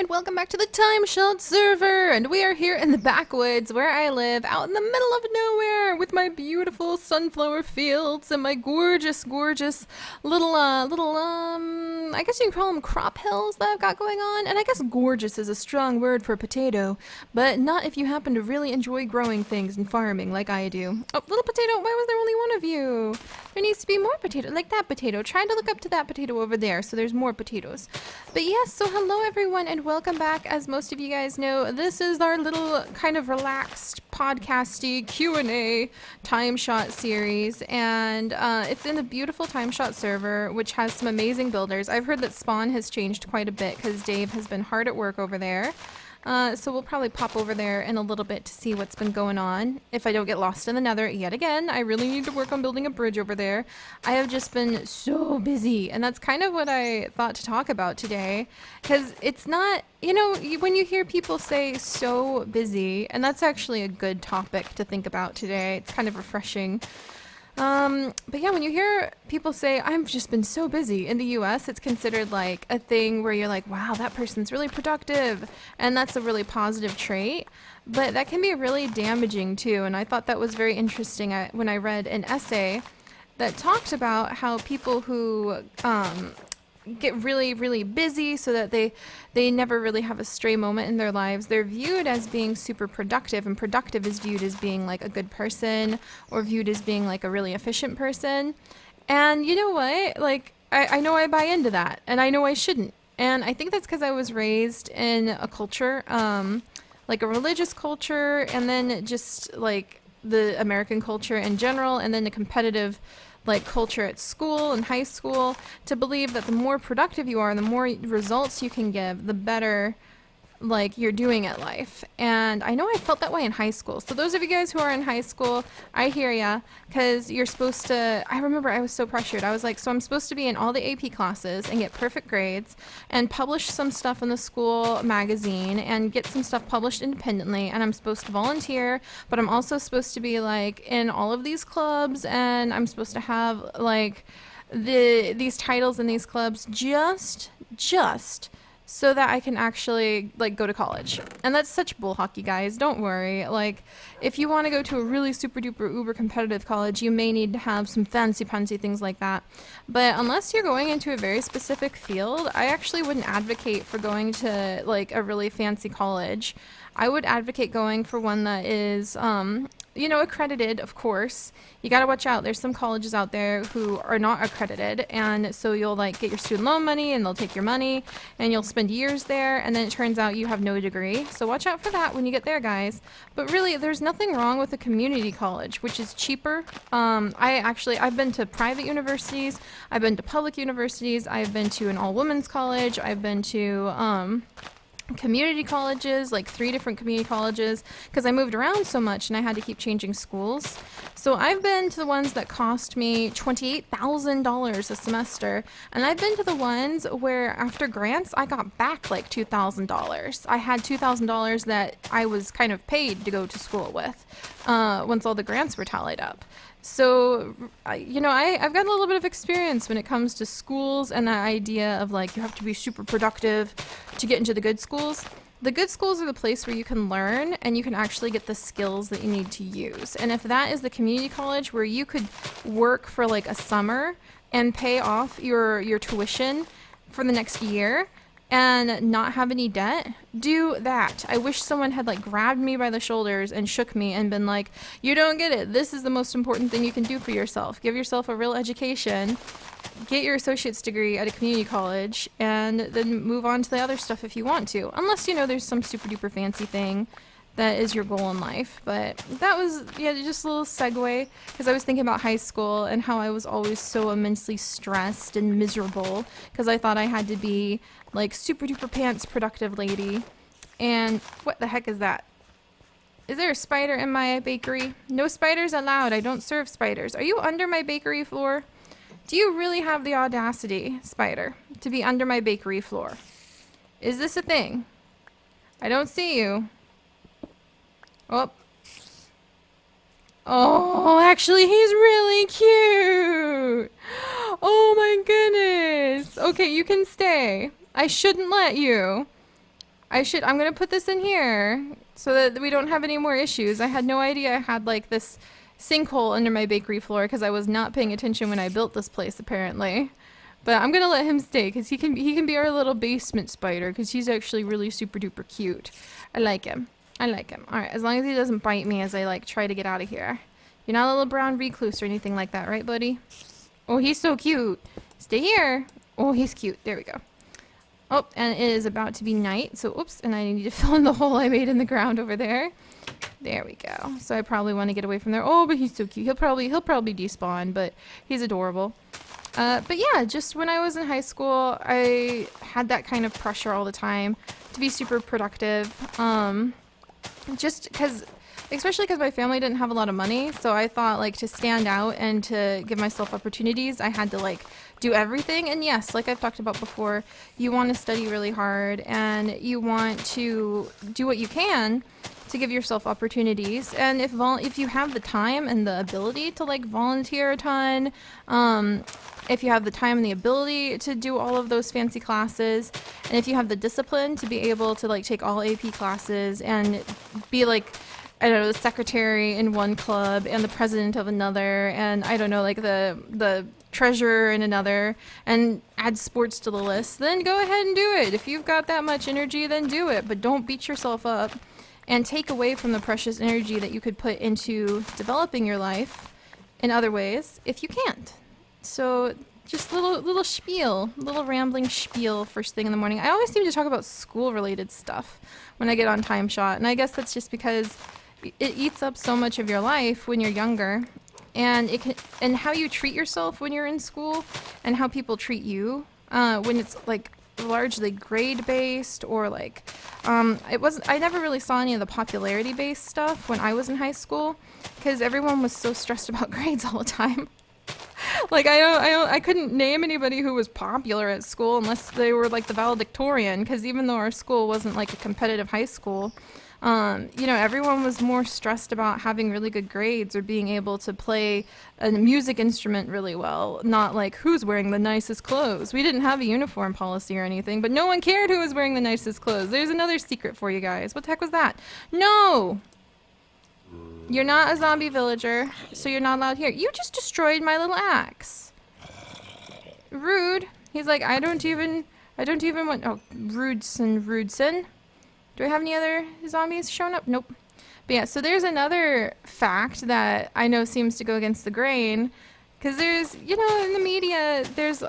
and welcome back to the Timeshot server. And we are here in the backwoods where I live, out in the middle of nowhere, with my beautiful sunflower fields and my gorgeous, gorgeous little, I guess you can call them crop hills that I've got going on. And I guess gorgeous is a strong word for potato, but not if you happen to really enjoy growing things and farming like I do. Oh, little potato, why was there only one of you? There needs to be more potato, like that potato. Trying to look up to that potato over there, so there's more potatoes. But yes, so hello everyone and welcome back. As most of you guys know, this is our little kind of relaxed podcasty Q&A Timeshot series, and it's in the beautiful Timeshot server, which has some amazing builders. I've heard that spawn has changed quite a bit because Dave has been hard at work over there. So we'll probably pop over there in a little bit to see what's been going on. If I don't get lost in the nether yet again, I really need to work on building a bridge over there. I have just been so busy, and that's kind of what I thought to talk about today. Because it's not, you know, when you hear people say so busy, and that's actually a good topic to think about today. It's kind of refreshing. But yeah, when you hear people say, I've just been so busy in the US, it's considered like a thing where you're like, wow, that person's really productive. And that's a really positive trait. But that can be really damaging too. And I thought that was very interesting when I read an essay that talked about how people who get really, really busy so that they never really have a stray moment in their lives, they're viewed as being super productive, and productive is viewed as being like a good person or viewed as being like a really efficient person. And you know what? Like, I know I buy into that, and I know I shouldn't. And I think that's because I was raised in a culture, like a religious culture, and then just like the American culture in general, and then the competitive like culture at school and high school, to believe that the more productive you are, the more results you can give, the better like you're doing at life. And I know I felt that way in high school. So those of you guys who are in high school, I hear ya, because you're supposed to, I remember I was so pressured. I was like, so I'm supposed to be in all the AP classes and get perfect grades and publish some stuff in the school magazine and get some stuff published independently, and I'm supposed to volunteer, but I'm also supposed to be like in all of these clubs, and I'm supposed to have like these titles in these clubs just so that I can actually like go to college. And that's such bull hockey, guys. Don't worry. Like, if you want to go to a really super duper uber competitive college, you may need to have some fancy pantsy things like that. But unless you're going into a very specific field, I actually wouldn't advocate for going to like a really fancy college. I would advocate going for one that is, you know, accredited, of course. You gotta watch out. There's some colleges out there who are not accredited, and so you'll like get your student loan money and they'll take your money and you'll spend years there, and then it turns out you have no degree. So watch out for that when you get there, guys. But really, there's nothing wrong with a community college, which is cheaper. I've been to private universities, I've been to public universities, I've been to an all-women's college, I've been to community colleges, like 3 different community colleges, because I moved around so much and I had to keep changing schools. So I've been to the ones that cost me $28,000 a semester, and I've been to the ones where after grants I got back like $2,000. I had $2,000 that I was kind of paid to go to school with once all the grants were tallied up. So, you know, I've got a little bit of experience when it comes to schools and that idea of like you have to be super productive to get into the good schools. The good schools are the place where you can learn and you can actually get the skills that you need to use. And if that is the community college where you could work for like a summer and pay off your tuition for the next year and not have any debt, do that. I wish someone had like grabbed me by the shoulders and shook me and been like, you don't get it. This is the most important thing you can do for yourself. Give yourself a real education, get your associate's degree at a community college, and then move on to the other stuff if you want to. Unless, you know, there's some super duper fancy thing that is your goal in life. But that was, yeah, just a little segue, because I was thinking about high school and how I was always so immensely stressed and miserable because I thought I had to be like super duper pants productive lady. And what the heck is that? Is there a spider in my bakery? No spiders allowed. I don't serve spiders. Are you under my bakery floor? Do you really have the audacity, spider, to be under my bakery floor? Is this a thing? I don't see you. Oh. Oh, actually, he's really cute. Oh my goodness. Okay, you can stay. I shouldn't let you. I'm gonna put this in here so that we don't have any more issues. I had no idea I had like this sinkhole under my bakery floor because I was not paying attention when I built this place apparently. But I'm gonna let him stay because he can be our little basement spider because he's actually really super duper cute. I like him. I like him. All right, as long as he doesn't bite me as I like try to get out of here. You're not a little brown recluse or anything like that, right, buddy? Oh, he's so cute. Stay here. Oh, he's cute. There we go. Oh, and it is about to be night, so oops, and I need to fill in the hole I made in the ground over there. There we go. So I probably want to get away from there. Oh, but he's so cute. He'll probably despawn, but he's adorable. But yeah, just when I was in high school, I had that kind of pressure all the time to be super productive. Just because, especially because my family didn't have a lot of money, so I thought like to stand out and to give myself opportunities, I had to like do everything. And yes, like I've talked about before, you want to study really hard and you want to do what you can to give yourself opportunities. And if you have the time and the ability to like volunteer a ton, if you have the time and the ability to do all of those fancy classes, and if you have the discipline to be able to like take all AP classes and be like, I don't know, the secretary in one club and the president of another, and I don't know, like the treasurer in another, and add sports to the list, then go ahead and do it. If you've got that much energy, then do it, but don't beat yourself up and take away from the precious energy that you could put into developing your life in other ways if you can't. So just little spiel, little rambling spiel first thing in the morning. I always seem to talk about school-related stuff when I get on Timeshot, and I guess that's just because it eats up so much of your life when you're younger, and and how you treat yourself when you're in school, and how people treat you when it's like largely grade-based or like I never really saw any of the popularity-based stuff when I was in high school because everyone was so stressed about grades all the time. Like I couldn't name anybody who was popular at school unless they were like the valedictorian, because even though our school wasn't like a competitive high school, you know, everyone was more stressed about having really good grades or being able to play a music instrument really well, not like who's wearing the nicest clothes. We didn't have a uniform policy or anything, but no one cared who was wearing the nicest clothes. There's another secret for you guys. What the heck was that? No! You're not a zombie villager, so you're not allowed here. You just destroyed my little axe. Rude. He's like, I don't even want, oh, Rudson. Do I have any other zombies showing up? Nope. But yeah, so there's another fact that I know seems to go against the grain, because there's, you know, in the media, there's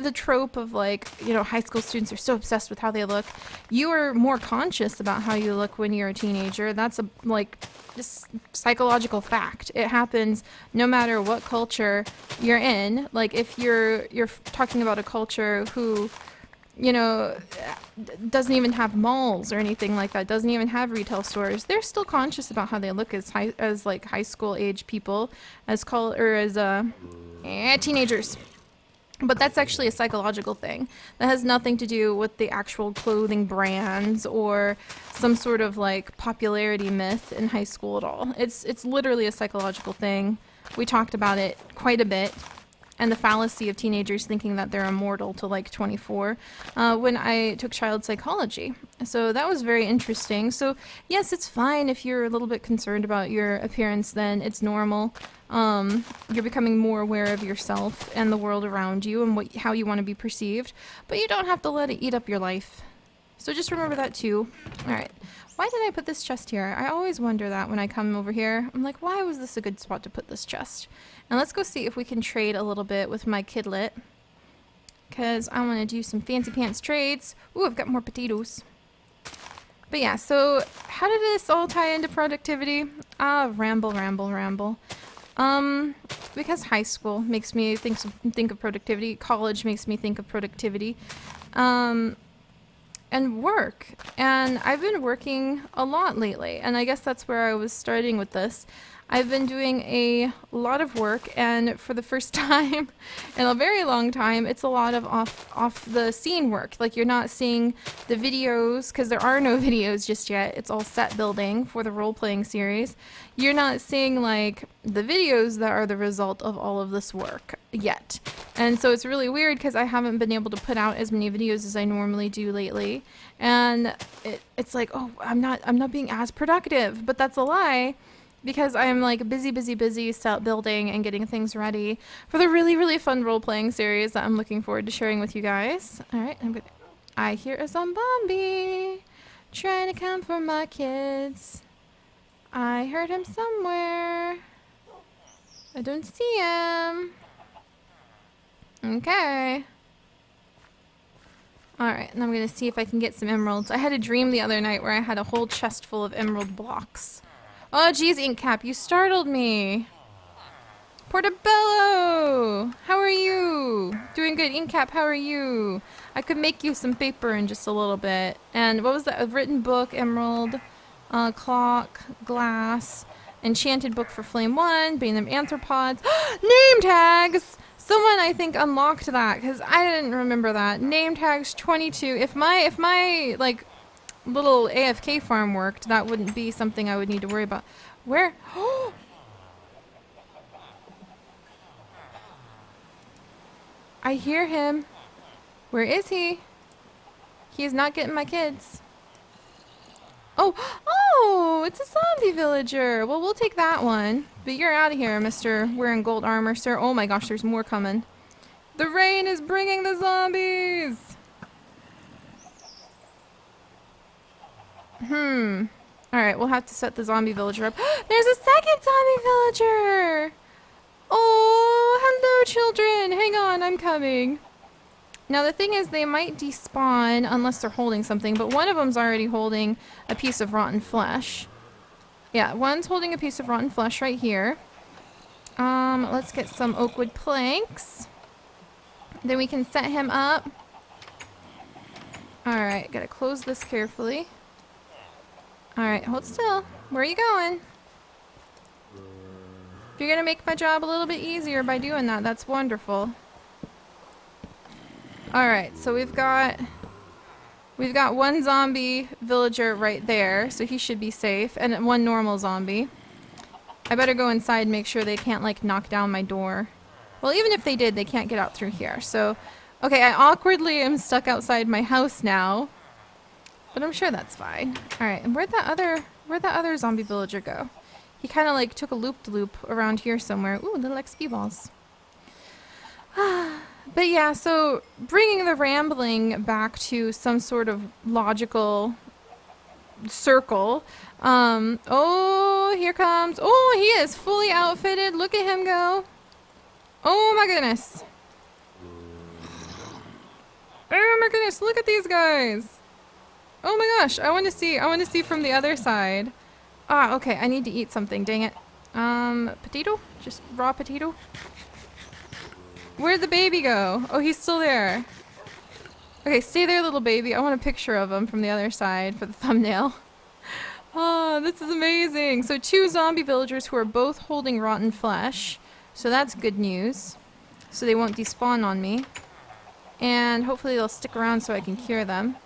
the trope of like, you know, high school students are so obsessed with how they look. You are more conscious about how you look when you're a teenager. That's a like just psychological fact. It happens no matter what culture you're in. Like if you're talking about a culture who, you know, doesn't even have malls or anything like that, doesn't even have retail stores, they're still conscious about how they look as high school age people, as teenagers. But that's actually a psychological thing. That has nothing to do with the actual clothing brands or some sort of like popularity myth in high school at all. It's literally a psychological thing. We talked about it quite a bit. And the fallacy of teenagers thinking that they're immortal to like 24 when I took child psychology. So that was very interesting. So yes, it's fine if you're a little bit concerned about your appearance, then it's normal. You're becoming more aware of yourself and the world around you and how you want to be perceived, but you don't have to let it eat up your life. So just remember that too. All right. Why did I put this chest here? I always wonder that when I come over here. I'm like, why was this a good spot to put this chest? And let's go see if we can trade a little bit with my kidlet, because I want to do some fancy pants trades. Ooh, I've got more potatoes. But yeah, so how did this all tie into productivity? Ramble. Because high school makes me think of productivity. College makes me think of productivity. And work. And I've been working a lot lately, and I guess that's where I was starting with this. I've been doing a lot of work, and for the first time in a very long time, it's a lot of off the scene work. Like, you're not seeing the videos, because there are no videos just yet. It's all set building for the role-playing series. You're not seeing, like, the videos that are the result of all of this work yet. And so it's really weird because I haven't been able to put out as many videos as I normally do lately. And it's like, oh, I'm not being as productive, but that's a lie. Because I'm like busy set building and getting things ready for the really fun role-playing series that I'm looking forward to sharing with you guys. Alright, I hear a zombie trying to come for my kids. I heard him somewhere. I don't see him. Okay. Alright, and I'm going to see if I can get some emeralds. I had a dream the other night where I had a whole chest full of emerald blocks. Oh, geez, Inkcap, you startled me. Portobello! How are you? Doing good. Inkcap, how are you? I could make you some paper in just a little bit. And what was that? A written book, emerald, clock, glass, enchanted book for Flame 1, being them arthropods. Name tags! Someone, I think, unlocked that, because I didn't remember that. Name tags 22. If my, like, little AFK farm worked, that wouldn't be something I would need to worry about. Where? I hear him. Where is he? He is not getting my kids. Oh, it's a zombie villager. Well, we'll take that one. But you're out of here, Mr. Wearing gold armor, sir. Oh my gosh, there's more coming. The rain is bringing the zombies. Alright, we'll have to set the zombie villager up. There's a second zombie villager! Oh, hello, children! Hang on, I'm coming. Now, the thing is, they might despawn unless they're holding something, but one of them's already holding a piece of rotten flesh. Yeah, one's holding a piece of rotten flesh right here. Let's get some oak wood planks. Then we can set him up. Alright, gotta close this carefully. Alright, hold still. Where are you going? If you're gonna make my job a little bit easier by doing that, that's wonderful. Alright, so we've got one zombie villager right there, so he should be safe, and one normal zombie. I better go inside and make sure they can't, like, knock down my door. Well, even if they did, they can't get out through here, so... Okay, I awkwardly am stuck outside my house now. But I'm sure that's fine. Alright, and where'd that other zombie villager go? He kind of like took a loop-de-loop around here somewhere. Ooh, little XP balls. But yeah, so bringing the rambling back to some sort of logical circle. Oh, here comes. Oh, he is fully outfitted. Look at him go. Oh my goodness. Oh my goodness, look at these guys. Oh my gosh, I want to see from the other side. Ah, okay, I need to eat something, dang it. Potato? Just raw potato? Where'd the baby go? Oh, he's still there. Okay, stay there, little baby. I want a picture of him from the other side for the thumbnail. Oh, this is amazing. So 2 zombie villagers who are both holding rotten flesh. So that's good news. So they won't despawn on me. And hopefully they'll stick around so I can cure them.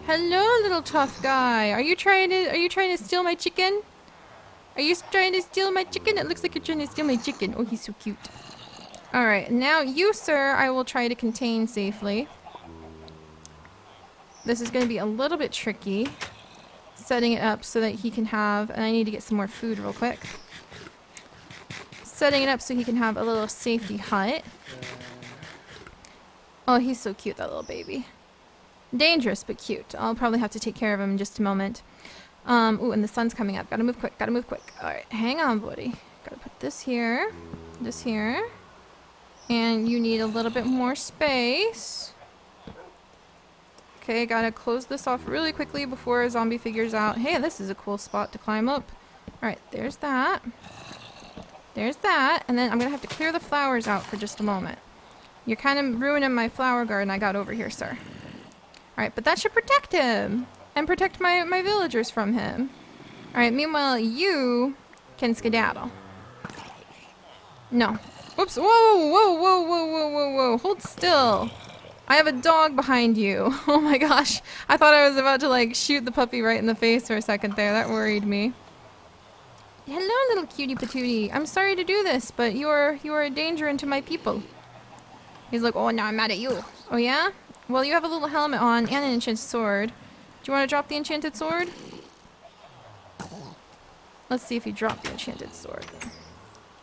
Hello, little tough guy. Are you trying to steal my chicken? Are you trying to steal my chicken? It looks like you're trying to steal my chicken. Oh, he's so cute. Alright, now you, sir, I will try to contain safely. This is going to be a little bit tricky. Setting it up so that he can have... And I need to get some more food real quick. Setting it up so he can have a little safety hut. Oh, he's so cute, that little baby. Dangerous, but cute. I'll probably have to take care of him in just a moment. Ooh, and the sun's coming up. Gotta move quick, gotta move quick. Alright, hang on, buddy. Gotta put this here. This here. And you need a little bit more space. Okay, gotta close this off really quickly before a zombie figures out, hey, this is a cool spot to climb up. Alright, there's that. There's that. And then I'm gonna have to clear the flowers out for just a moment. You're kind of ruining my flower garden I got over here, sir. Alright, but that should protect him. And protect my villagers from him. Alright, meanwhile, you can skedaddle. No. Oops. Whoa, whoa, whoa, whoa, whoa, whoa, whoa. Hold still. I have a dog behind you. Oh my gosh. I thought I was about to like shoot the puppy right in the face for a second there. That worried me. Hello, little cutie patootie. I'm sorry to do this, but you are a danger unto my people. He's like, oh, now I'm mad at you. Oh yeah? Well, you have a little helmet on and an enchanted sword. Do you want to drop the enchanted sword? Let's see if you drop the enchanted sword.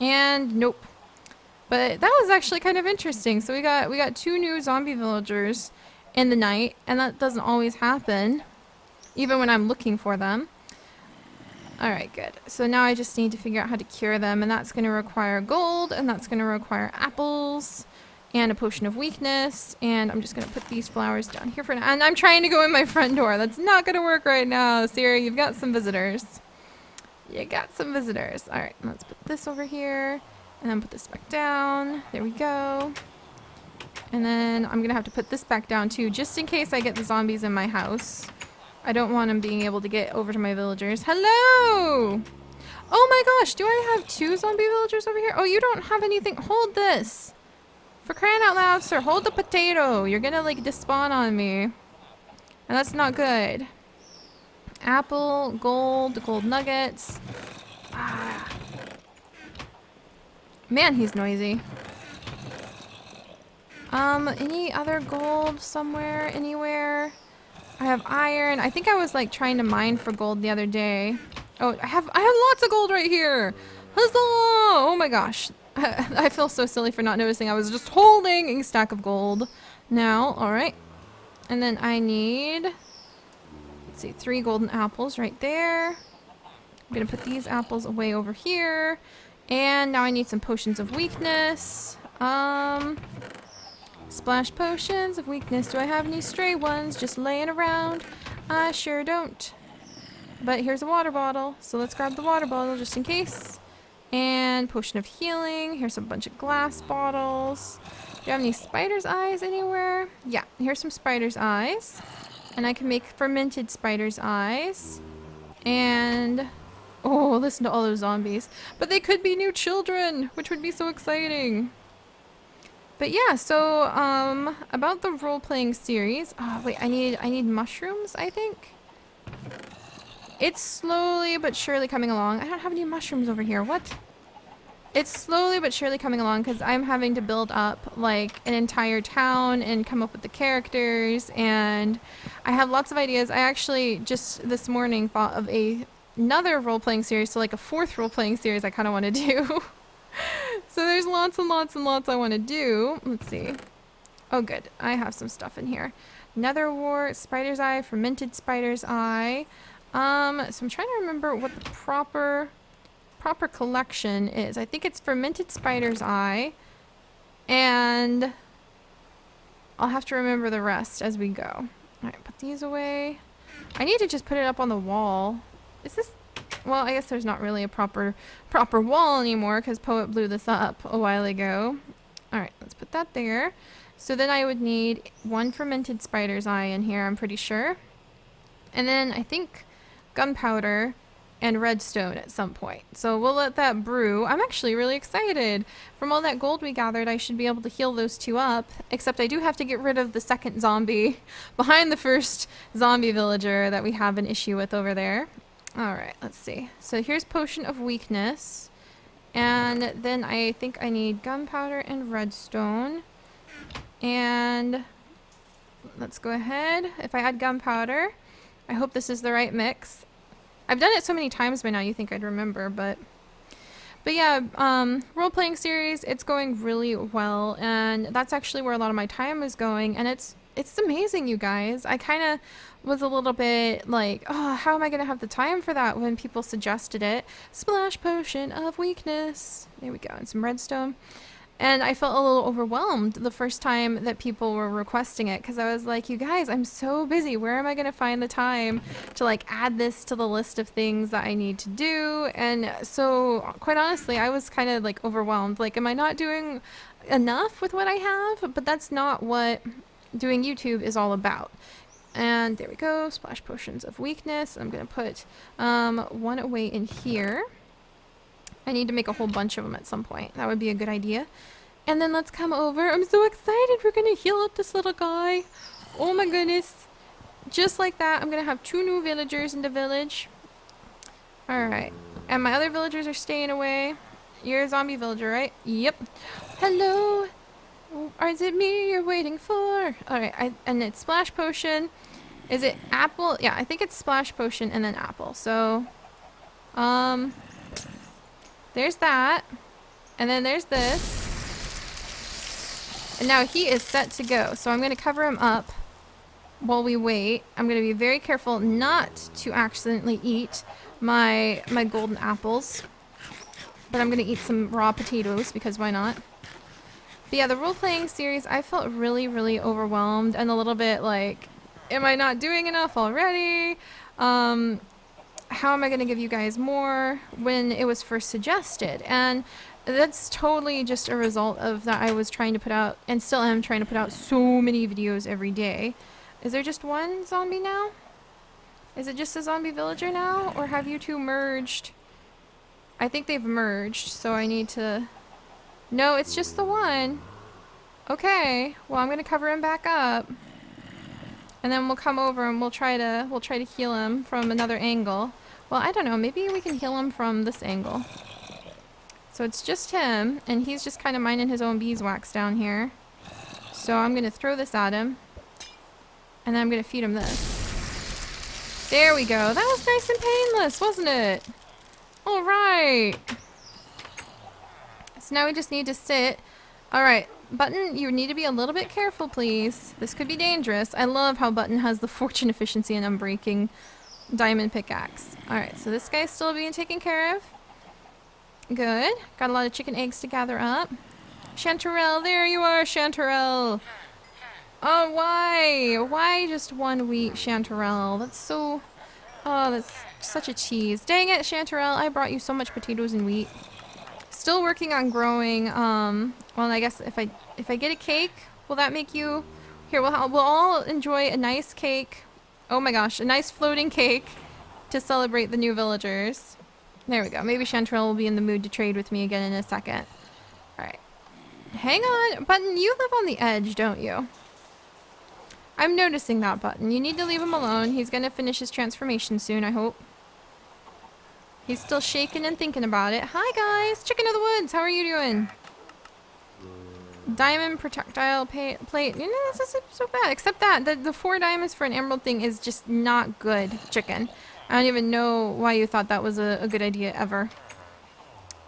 And nope. But that was actually kind of interesting. So we got 2 new zombie villagers in the night, and that doesn't always happen, even when I'm looking for them. Alright, good. So now I just need to figure out how to cure them, and that's going to require gold, and that's going to require apples, and a potion of weakness, and I'm just going to put these flowers down here for now. And I'm trying to go in my front door. That's not going to work right now. Seri, you've got some visitors. You got some visitors. Alright, let's put this over here. And then put this back down. There we go. And then I'm going to have to put this back down too, just in case I get the zombies in my house. I don't want them being able to get over to my villagers. Hello! Oh my gosh, do I have 2 zombie villagers over here? Oh, you don't have anything. Hold this. For crying out loud, sir, hold the potato. You're going to like despawn on me. And that's not good. Apple, gold nuggets. Ah. Man, he's noisy. Any other gold somewhere, anywhere? I have iron. I think I was like trying to mine for gold the other day. Oh, I have lots of gold right here. Huzzah! Oh my gosh. I feel so silly for not noticing. I was just holding a stack of gold. Now, alright. And then I need, let's see, 3 golden apples right there. I'm gonna put these apples away over here. And now I need some potions of weakness. Splash potions of weakness. Do I have any stray ones just laying around? I sure don't. But here's a water bottle. So let's grab the water bottle just in case. And potion of healing. Here's a bunch of glass bottles. Do you have any spider's eyes anywhere? Yeah, here's some spider's eyes. And I can make fermented spider's eyes. And oh, listen to all those zombies. But they could be new children, which would be so exciting. But yeah, so about the role-playing series. Oh, wait, I need mushrooms, I think. It's slowly but surely coming along. I don't have any mushrooms over here. What? It's slowly but surely coming along because I'm having to build up like an entire town and come up with the characters, and I have lots of ideas. I actually just this morning thought of another role-playing series, so like a 4th role-playing series I kind of want to do. So there's lots and lots and lots I want to do. Let's see. Oh good, I have some stuff in here. Nether wart, spider's eye, fermented spider's eye. So I'm trying to remember what the proper collection is. I think it's fermented spider's eye, and I'll have to remember the rest as we go. Alright, put these away. I need to just put it up on the wall. Is this... Well, I guess there's not really a proper wall anymore because Poet blew this up a while ago. Alright, let's put that there. So then I would need 1 fermented spider's eye in here, I'm pretty sure. And then I think gunpowder and redstone at some point. So we'll let that brew. I'm actually really excited. From all that gold we gathered, I should be able to heal those 2 up. Except I do have to get rid of the second zombie behind the first zombie villager that we have an issue with over there. Alright, let's see. So here's potion of weakness. And then I think I need gunpowder and redstone. And let's go ahead. If I add gunpowder, I hope this is the right mix. I've done it so many times by now you think I'd remember, but yeah, role-playing series, it's going really well, and that's actually where a lot of my time is going, and it's amazing, you guys. I kind of was a little bit like, oh, how am I going to have the time for that when people suggested it? Splash potion of weakness. There we go, and some redstone. And I felt a little overwhelmed the first time that people were requesting it because I was like, you guys, I'm so busy. Where am I going to find the time to like add this to the list of things that I need to do? And so quite honestly, I was kind of like overwhelmed. Like, am I not doing enough with what I have? But that's not what doing YouTube is all about. And there we go, splash potions of weakness. I'm going to put 1 away in here. I need to make a whole bunch of them at some point. That would be a good idea. And then let's come over. I'm so excited. We're going to heal up this little guy. Oh my goodness. Just like that, I'm going to have 2 new villagers in the village. Alright. And my other villagers are staying away. You're a zombie villager, right? Yep. Hello. Or is it me you're waiting for? Alright, and it's splash potion. Is it apple? Yeah, I think it's splash potion and then apple. So, there's that. And then there's this. And now he is set to go. So I'm going to cover him up while we wait. I'm going to be very careful not to accidentally eat my golden apples. But I'm going to eat some raw potatoes because why not? But yeah, the role-playing series, I felt really, really overwhelmed and a little bit like, am I not doing enough already? How am I going to give you guys more when it was first suggested? And that's totally just a result of that I was trying to put out, and still am trying to put out so many videos every day. Is there just one zombie now? Is it just a zombie villager now? Or have you two merged? I think they've merged, so I need to... No, it's just the one. Okay, well I'm gonna cover him back up. And then we'll come over and we'll try to heal him from another angle. Well, I don't know, maybe we can heal him from this angle. So it's just him, and he's just kind of minding his own beeswax down here. So I'm going to throw this at him. And then I'm going to feed him this. There we go. That was nice and painless, wasn't it? Alright. So now we just need to sit. Alright, Button, you need to be a little bit careful, please. This could be dangerous. I love how Button has the fortune efficiency and unbreaking diamond pickaxe. Alright, so this guy's still being taken care of. Good. Got a lot of chicken eggs to gather up. Chanterelle, there you are, Chanterelle. Oh, why? Why just one wheat, Chanterelle? That's so... Oh, that's such a tease. Dang it, Chanterelle, I brought you so much potatoes and wheat. Still working on growing, well, I guess if I get a cake, will that make you... Here, we'll all enjoy a nice cake. Oh my gosh, a nice floating cake to celebrate the new villagers. There we go. Maybe Chanterelle will be in the mood to trade with me again in a second. Alright. Hang on. Button, you live on the edge, don't you? I'm noticing that, Button. You need to leave him alone. He's going to finish his transformation soon, I hope. He's still shaking and thinking about it. Hi, guys. Chicken of the woods. How are you doing? Diamond projectile plate. You know, that's not so bad. Except that the 4 diamonds for an emerald thing is just not good, chicken. I don't even know why you thought that was a good idea ever.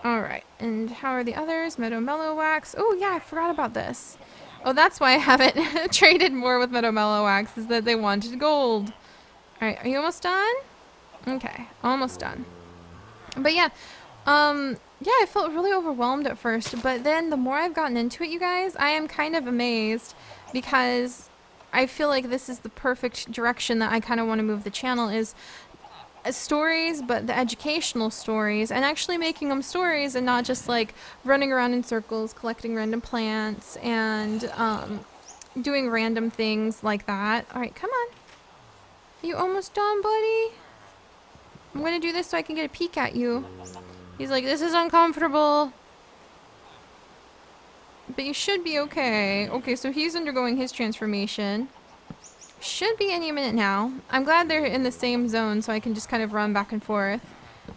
Alright, and how are the others? Meadow Mellow Wax. Oh yeah, I forgot about this. Oh, that's why I haven't traded more with Meadow Mellow Wax, is that they wanted gold. Alright, are you almost done? Okay, almost done. But yeah, yeah, I felt really overwhelmed at first, but then the more I've gotten into it, you guys, I am kind of amazed because I feel like this is the perfect direction that I kind of want to move the channel is stories, but the educational stories, and actually making them stories and not just like running around in circles collecting random plants and doing random things like that. Alright, come on. Are you almost done, buddy? I'm gonna do this so I can get a peek at you. He's like, this is uncomfortable. But you should be okay. Okay, so he's undergoing his transformation. Should be any minute now. I'm glad they're in the same zone so I can just kind of run back and forth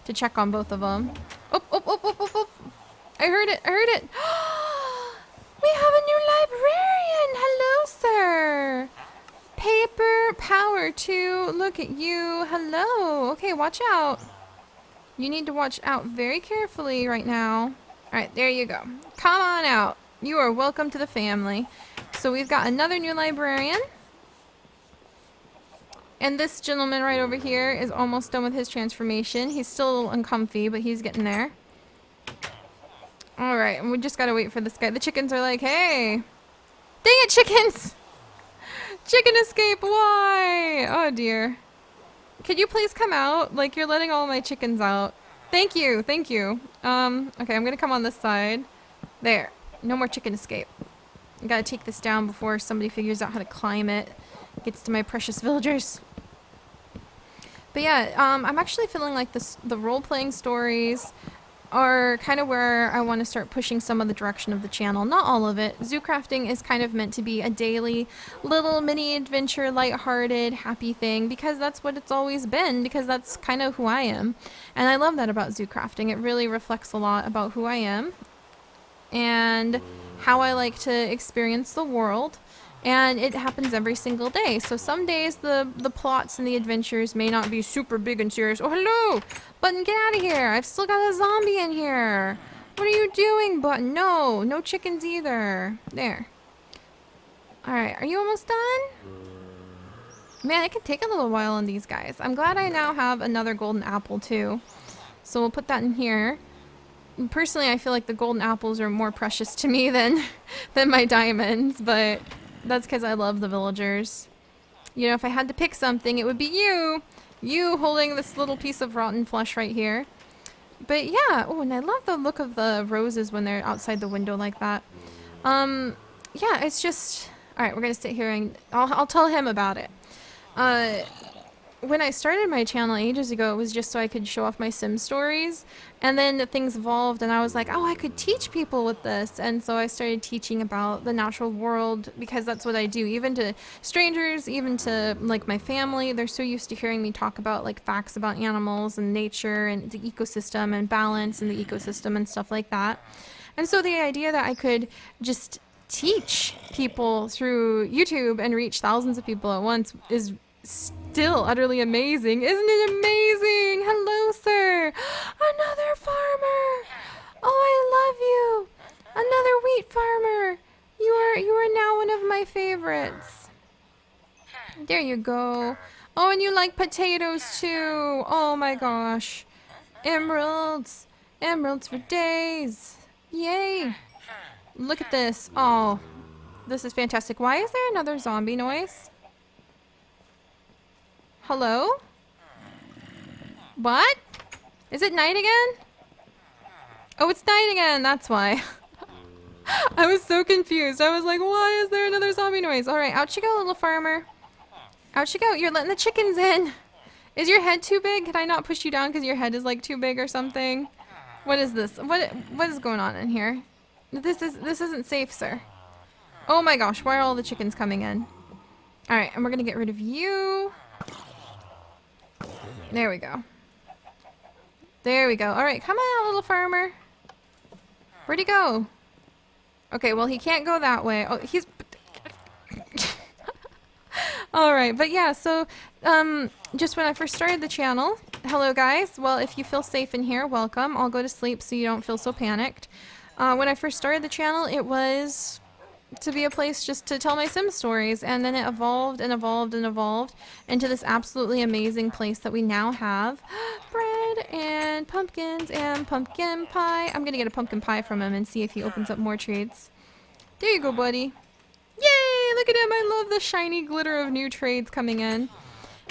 to check on both of them. Oh, oh, oh, oh, oh, oh. I heard it. I heard it. We have a new librarian. Hello, sir. Paper power 2. Look at you. Hello. Okay, watch out. You need to watch out very carefully right now. All right, there you go. Come on out. You are welcome to the family. So we've got another new librarian. And this gentleman right over here is almost done with his transformation. He's still a little uncomfy, but he's getting there. Alright, and we just gotta wait for this guy. The chickens are like, hey! Dang it, chickens! Chicken escape, why? Oh dear. Could you please come out? Like, you're letting all my chickens out. Thank you, thank you. Okay, I'm gonna come on this side. There. No more chicken escape. I gotta take this down before somebody figures out how to climb it. Gets to my precious villagers. But yeah, I'm actually feeling like the role-playing stories are kind of where I want to start pushing some of the direction of the channel. Not all of it. Zoo crafting is kind of meant to be a daily little mini adventure, lighthearted, happy thing, because that's what it's always been, because that's kind of who I am. And I love that about zoo crafting. It really reflects a lot about who I am and how I like to experience the world. And it happens every single day. So some days the plots and the adventures may not be super big and serious. Oh, hello! Button, get out of here! I've still got a zombie in here! What are you doing, Button? No! No chickens either. There. Alright, are you almost done? Man, it can take a little while on these guys. I'm glad I now have another golden apple, too. So we'll put that in here. Personally, I feel like the golden apples are more precious to me than my diamonds, but that's because I love the villagers. You know, if I had to pick something, it would be you. You holding this little piece of rotten flesh right here. But yeah, oh, and I love the look of the roses when they're outside the window like that. Yeah, it's just... Alright, we're gonna sit here and I'll tell him about it. When I started my channel ages ago, it was just so I could show off my Sim stories. And then things evolved and I was like, oh, I could teach people with this. And so I started teaching about the natural world because that's what I do. Even to strangers, even to like my family, they're so used to hearing me talk about like facts about animals and nature and the ecosystem and balance in the ecosystem and stuff like that. And so the idea that I could just teach people through YouTube and reach thousands of people at once is still utterly amazing. Isn't it amazing? Hello, sir. Another farmer. Oh, I love you. Another wheat farmer. You are now one of my favorites. There you go. Oh, and you like potatoes too. Oh my gosh. Emeralds. Emeralds for days. Yay. Look at this. Oh, this is fantastic. Why is there another zombie noise? Hello? What? Is it night again? Oh, it's night again. That's why. I was so confused. I was like, why is there another zombie noise? All right, out you go, little farmer. Out you go. You're letting the chickens in. Is your head too big? Can I not push you down because your head is like too big or something? What is this? What is going on in here? This isn't safe, sir. Oh my gosh, why are all the chickens coming in? All right, and we're gonna get rid of you. There we go. There we go. All right, come on, little farmer. Where'd he go? Okay, well, he can't go that way. Oh, he's... All right, but yeah, so just when I first started the channel, hello guys. Well, if you feel safe in here, welcome. I'll go to sleep so you don't feel so panicked. When I first started the channel, it was to be a place just to tell my Sim stories, and then it evolved and evolved and evolved into this absolutely amazing place that we now have. Bread and pumpkins and pumpkin pie. I'm gonna get a pumpkin pie from him and see if he opens up more trades. There you go, buddy. Yay! Look at him! I love the shiny glitter of new trades coming in.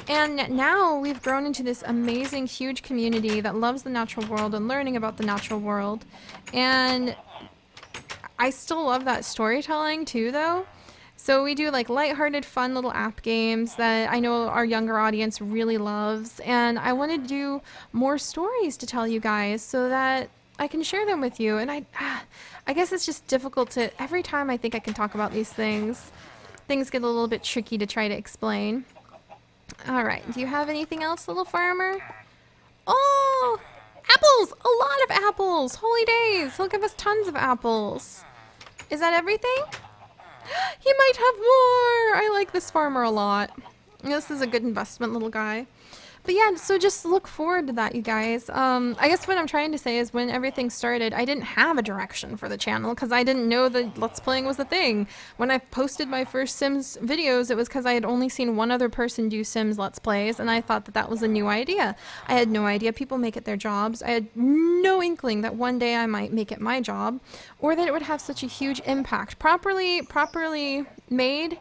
And now we've grown into this amazing, huge community that loves the natural world and learning about the natural world. And I still love that storytelling too, though. So we do like lighthearted, fun little app games that I know our younger audience really loves. And I want to do more stories to tell you guys so that I can share them with you. And I guess it's just difficult to, every time I think I can talk about these things, things get a little bit tricky to try to explain. All right, do you have anything else, little farmer? Oh, apples! A lot of apples! Holy days! He'll give us tons of apples. Is that everything? He might have more! I like this farmer a lot. This is a good investment, little guy. But yeah, so just look forward to that, you guys. I guess what I'm trying to say is when everything started, I didn't have a direction for the channel because I didn't know that Let's Playing was the thing. When I posted my first Sims videos, it was because I had only seen one other person do Sims Let's Plays, and I thought that that was a new idea. I had no idea people make it their jobs. I had no inkling that one day I might make it my job, or that it would have such a huge impact. Properly made,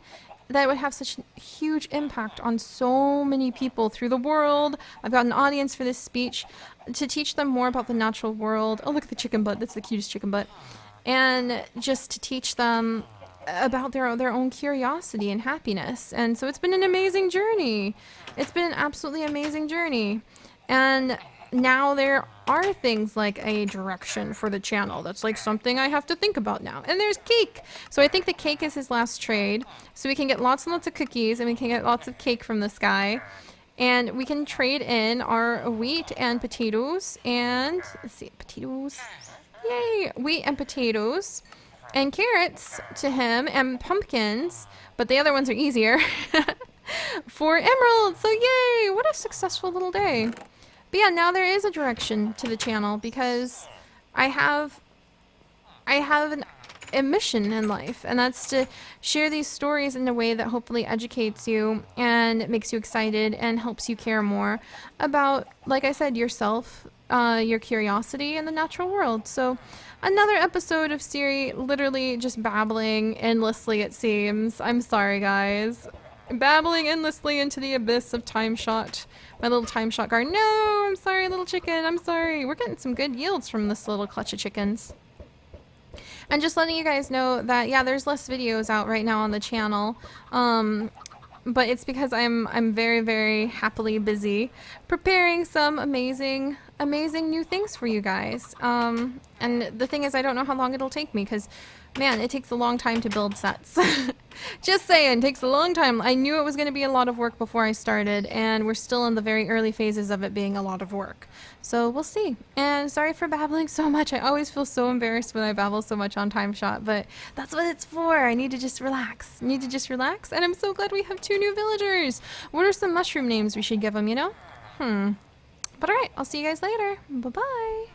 that it would have such a huge impact on so many people through the world. I've got an audience for this speech to teach them more about the natural world. Oh, look at the chicken butt. That's the cutest chicken butt. And just to teach them about their own curiosity and happiness. And so it's been an amazing journey. It's been an absolutely amazing journey. And now there are things like a direction for the channel. That's like something I have to think about now. And there's cake. So I think the cake is his last trade. So we can get lots and lots of cookies and we can get lots of cake from this guy. And we can trade in our wheat and potatoes and, let's see, potatoes. Yay! Wheat and potatoes. And carrots to him and pumpkins. But the other ones are easier. For emeralds. So yay! What a successful little day. But yeah, now there is a direction to the channel because I have a mission in life, and that's to share these stories in a way that hopefully educates you and makes you excited and helps you care more about, like I said, yourself, your curiosity, and the natural world. So another episode of Seri literally just babbling endlessly, it seems. I'm sorry, guys. Babbling endlessly into the abyss of Timeshot. My little Timeshot garden. No, I'm sorry, little chicken. I'm sorry. We're getting some good yields from this little clutch of chickens. And just letting you guys know that, yeah, there's less videos out right now on the channel. But it's because I'm very, very happily busy preparing some amazing new things for you guys. And the thing is, I don't know how long it'll take me because, man, it takes a long time to build sets. Just saying, takes a long time. I knew it was going to be a lot of work before I started, and we're still in the very early phases of it being a lot of work. So we'll see. And sorry for babbling so much. I always feel so embarrassed when I babble so much on Timeshot, but that's what it's for. I need to just relax. And I'm so glad we have 2 new villagers. What are some mushroom names we should give them, you know? But alright, I'll see you guys later. Bye-bye.